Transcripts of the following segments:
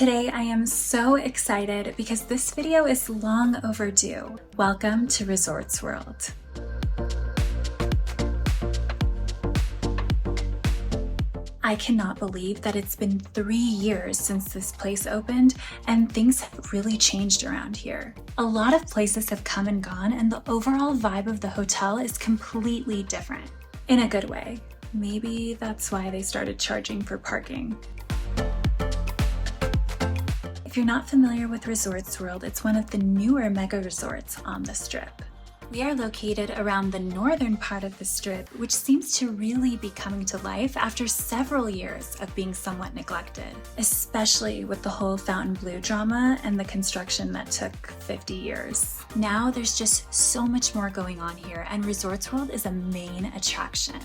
Today I am so excited because this video is long overdue. Welcome to Resorts World. I cannot believe that it's been 3 years since this place opened and things have really changed around here. A lot of places have come and gone and the overall vibe of the hotel is completely different. In a good way. Maybe that's why they started charging for parking. If you're not familiar with Resorts World, it's one of the newer mega resorts on the Strip. We are located around the northern part of the Strip, which seems to really be coming to life after several years of being somewhat neglected, especially with the whole Fontainebleau drama and the construction that took 50 years. Now there's just so much more going on here, and Resorts World is a main attraction.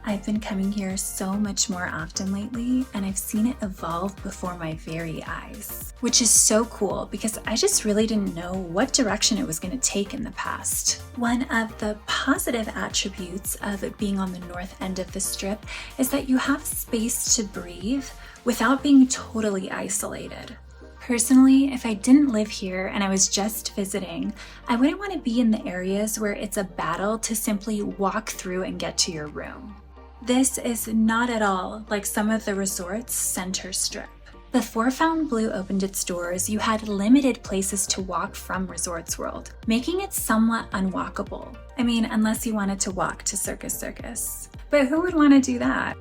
I've been coming here so much more often lately, and I've seen it evolve before my very eyes, which is so cool because I just really didn't know what direction it was going to take in the past. One of the positive attributes of it being on the north end of the Strip is that you have space to breathe without being totally isolated. Personally, if I didn't live here and I was just visiting, I wouldn't want to be in the areas where it's a battle to simply walk through and get to your room. This is not at all like some of the resorts' center strip. Before Fontainebleau opened its doors, you had limited places to walk from Resorts World, making it somewhat unwalkable. I mean, unless you wanted to walk to Circus Circus. But who would want to do that?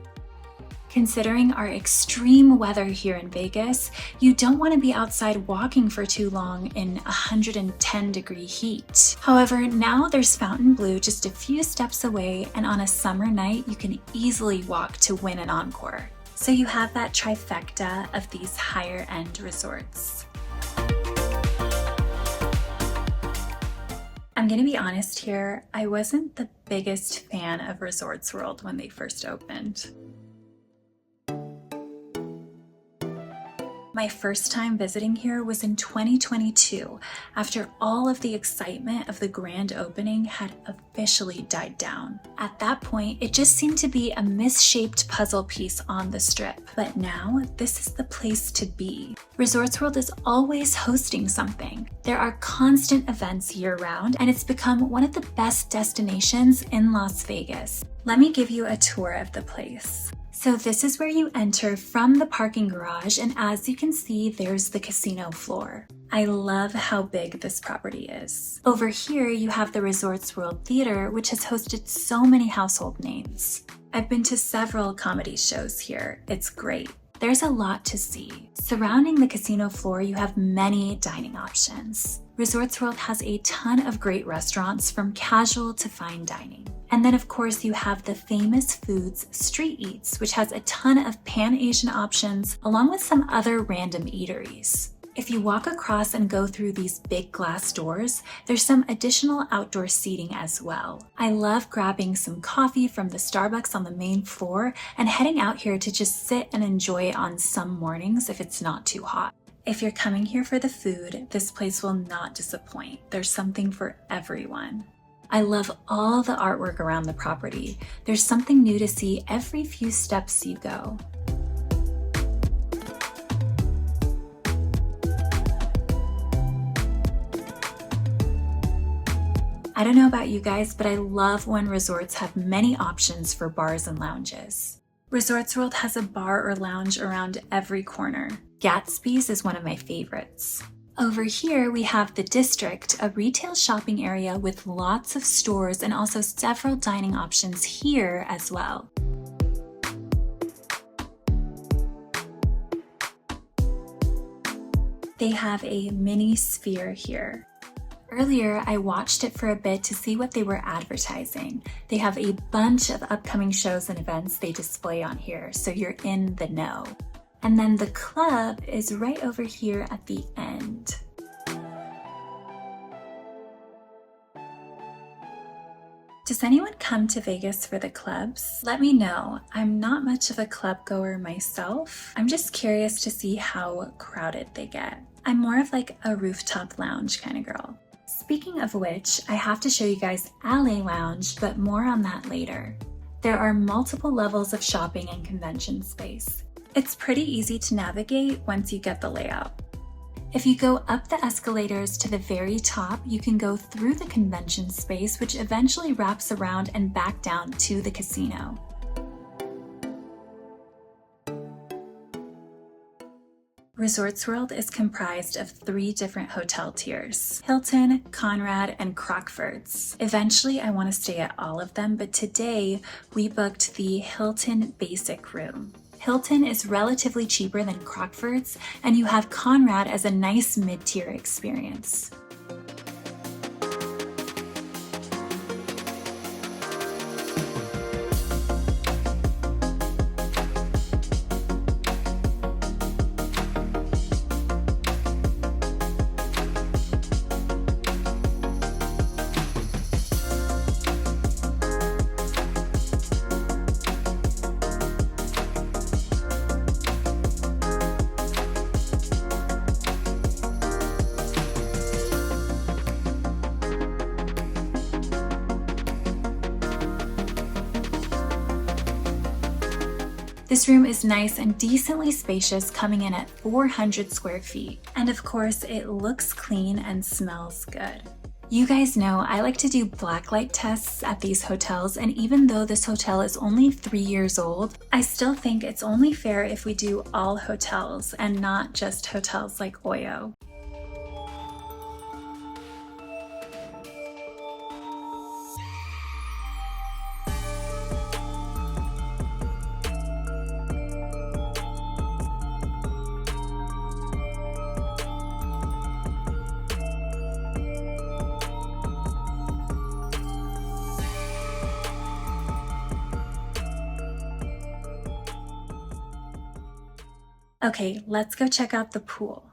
Considering our extreme weather here in Vegas, you don't want to be outside walking for too long in 110-degree heat. However, now there's Fontainebleau just a few steps away, and on a summer night, you can easily walk to win an encore. So you have that trifecta of these higher-end resorts. I'm gonna be honest here, I wasn't the biggest fan of Resorts World when they first opened. My first time visiting here was in 2022, after all of the excitement of the grand opening had officially died down. At that point, it just seemed to be a misshaped puzzle piece on the Strip. But now, this is the place to be. Resorts World is always hosting something. There are constant events year-round, and it's become one of the best destinations in Las Vegas. Let me give you a tour of the place. So this is where you enter from the parking garage, and as you can see, there's the casino floor. I love how big this property is. Over here, you have the Resorts World Theater, which has hosted so many household names. I've been to several comedy shows here. It's great. There's a lot to see. Surrounding the casino floor, you have many dining options. Resorts World has a ton of great restaurants from casual to fine dining. And then of course you have the famous Foods Street Eats, which has a ton of Pan-Asian options along with some other random eateries. If you walk across and go through these big glass doors, there's some additional outdoor seating as well. I love grabbing some coffee from the Starbucks on the main floor and heading out here to just sit and enjoy it on some mornings if it's not too hot. If you're coming here for the food, this place will not disappoint. There's something for everyone. I love all the artwork around the property. There's something new to see every few steps you go. I don't know about you guys, but I love when resorts have many options for bars and lounges. Resorts World has a bar or lounge around every corner. Gatsby's is one of my favorites. Over here, we have the District, a retail shopping area with lots of stores and also several dining options here as well. They have a mini Sphere here. Earlier, I watched it for a bit to see what they were advertising. They have a bunch of upcoming shows and events they display on here, so you're in the know. And then the club is right over here at the end. Does anyone come to Vegas for the clubs? Let me know. I'm not much of a club goer myself. I'm just curious to see how crowded they get. I'm more of like a rooftop lounge kind of girl. Speaking of which, I have to show you guys Alle Lounge, but more on that later. There are multiple levels of shopping and convention space. It's pretty easy to navigate once you get the layout. If you go up the escalators to the very top, you can go through the convention space, which eventually wraps around and back down to the casino. Resorts World is comprised of 3 different hotel tiers: Hilton, Conrad, and Crockford's. Eventually, I want to stay at all of them, but today we booked the Hilton Basic Room. Hilton is relatively cheaper than Crockford's, and you have Conrad as a nice mid-tier experience. This room is nice and decently spacious, coming in at 400 square feet. And of course, it looks clean and smells good. You guys know I like to do blacklight tests at these hotels, and even though this hotel is only 3 years old, I still think it's only fair if we do all hotels and not just hotels like Oyo. Okay, let's go check out the pool.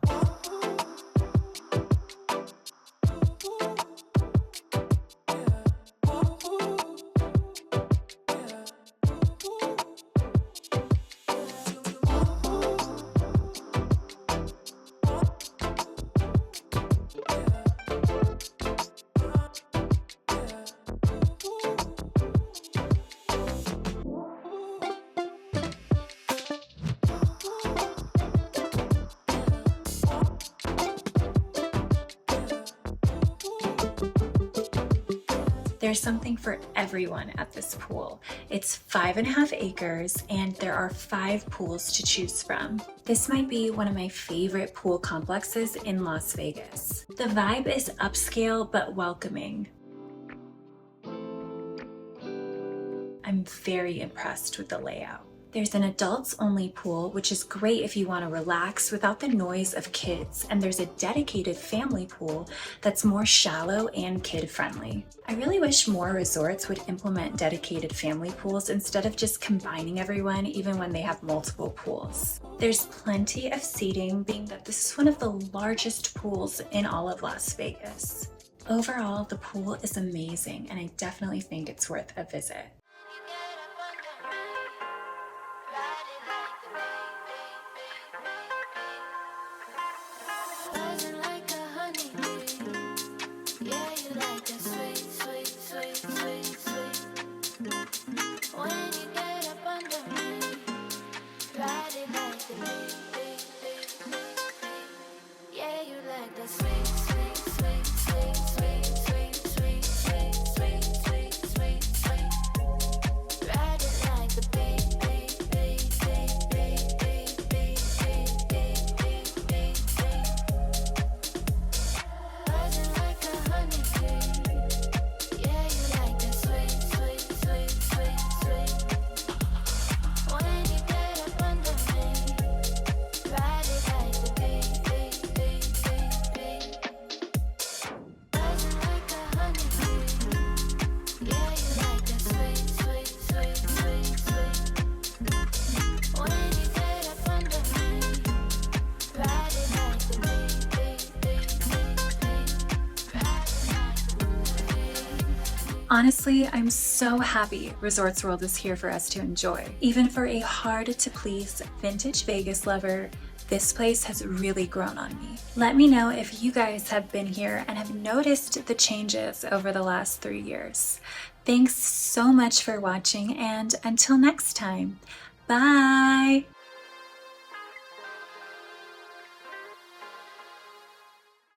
There's something for everyone at this pool. It's 5.5 acres and there are 5 pools to choose from. This might be one of my favorite pool complexes in Las Vegas. The vibe is upscale but welcoming. I'm very impressed with the layout. There's an adults only pool, which is great if you want to relax without the noise of kids, and there's a dedicated family pool that's more shallow and kid friendly. I really wish more resorts would implement dedicated family pools instead of just combining everyone even when they have multiple pools. There's plenty of seating, being that this is one of the largest pools in all of Las Vegas. Overall, the pool is amazing and I definitely think it's worth a visit. Honestly, I'm so happy Resorts World is here for us to enjoy. Even for a hard-to-please vintage Vegas lover, this place has really grown on me. Let me know if you guys have been here and have noticed the changes over the last 3 years. Thanks so much for watching, and until next time, bye!